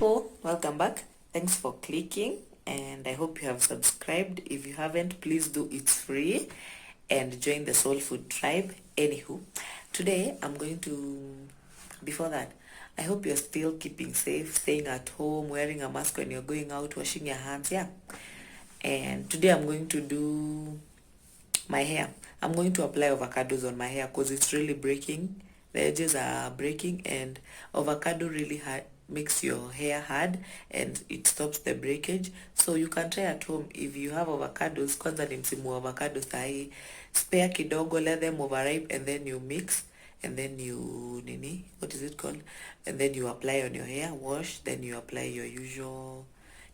So, welcome back. Thanks for clicking, and I hope you have subscribed. If you haven't, please do. It's free, and join the Soul Food Tribe. Anywho, today I'm going to, before that, I hope you're still keeping safe, staying at home, wearing a mask when you're going out, washing your hands. Yeah. And today I'm going to do my hair. I'm going to apply avocados on my hair because it's really breaking. The edges are breaking, and avocado really makes your hair hard and it stops the breakage. So you can try at home. If you have avocados, kwanza ni msimu wa avocado sahi, spare kidogo, let them overripe, and then you mix, and then you what is it called, and then you apply on your hair, wash, then you apply your usual.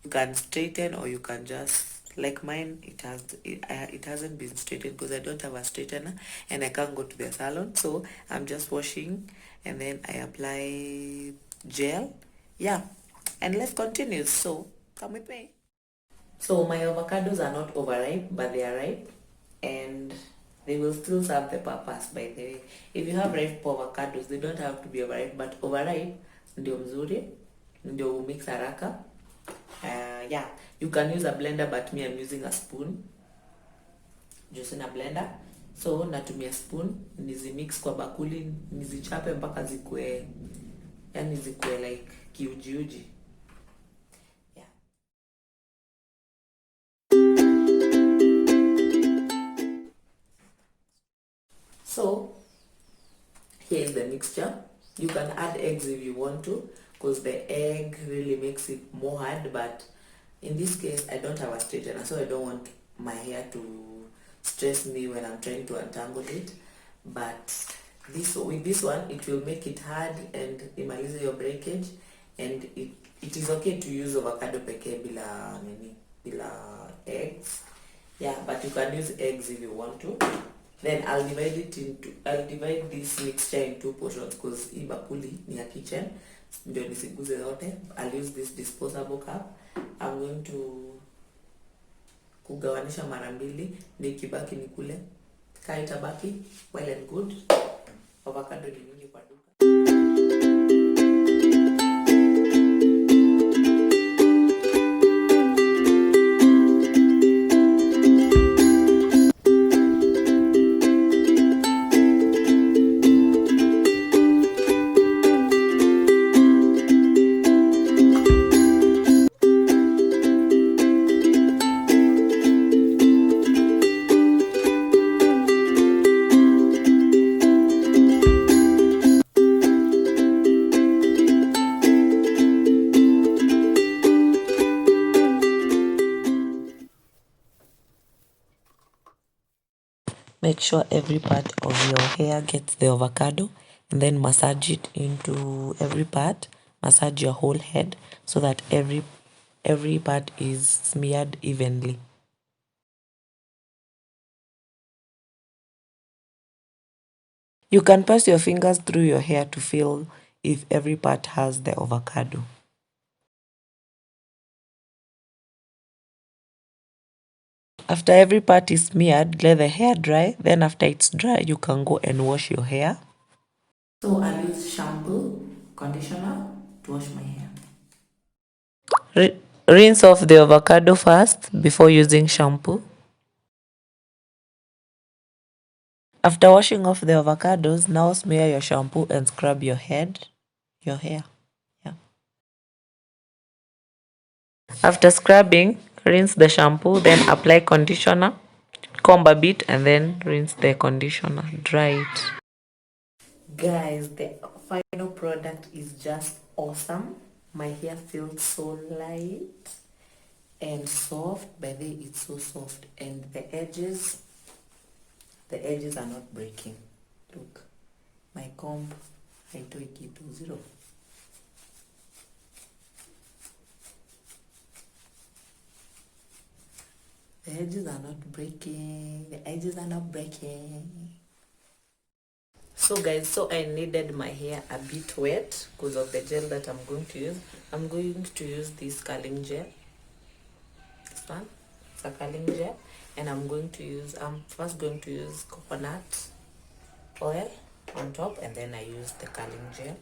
You can straighten, or you can just, like mine, it hasn't been straightened because I don't have a straightener and I can't go to the salon. So I'm just washing, and then I apply gel. Yeah, and let's continue. So come with me. So my avocados are not overripe, but they are ripe, and they will still serve the purpose. By the way, if you have ripe avocados, they don't have to be overripe, but overripe ndio mzuri, ndio mix haraka. Yeah, you can use a blender, but me, I'm using a spoon. Just in a blender. So natumia spoon, nizimix kwa bakuli, nizichape mpaka zikue, yani zikue like kiujiuji. Yeah. So here is the mixture. You can add eggs if you want to, because the egg really makes it more hard, but in this case I don't have a straightener, so I don't want my hair to stress me when I'm trying to untangle it. But with this one, it will make it hard and imalize your breakage, and it is okay to use avocado peke bila eggs. Yeah, but you can use eggs if you want to. Then I'll divide this mixture in two portions because hii bakuli ni ya kitchen, ndio nisiguze zote. I'll use this disposable cup. I'm going to kugawanisha mara mbili, nikibaki nikule. Kaa itabaki, well and good. Avocado ni mingi kwa duka. Make sure every part of your hair gets the avocado, and then massage it into every part. Massage your whole head so that every part is smeared evenly. You can pass your fingers through your hair to feel if every part has the avocado. After every part is smeared, let the hair dry. Then after it's dry, you can go and wash your hair. So I'll use shampoo, conditioner to wash my hair. Rinse off the avocado first before using shampoo. After washing off the avocados, now smear your shampoo and scrub your hair. Yeah. After scrubbing, rinse the shampoo, then apply conditioner, comb a bit, and then rinse the conditioner. Dry it. Guys, the final product is just awesome. My hair feels so light and soft. By the way, it's so soft, and the edges are not breaking. Look, my comb, I do it to 0. The edges are not breaking. The edges are not breaking. So guys, so I needed my hair a bit wet because of the gel that I'm going to use. I'm going to use this curling gel. This one, it's a curling gel, and I'm first going to use coconut oil on top, and then I use the curling gel.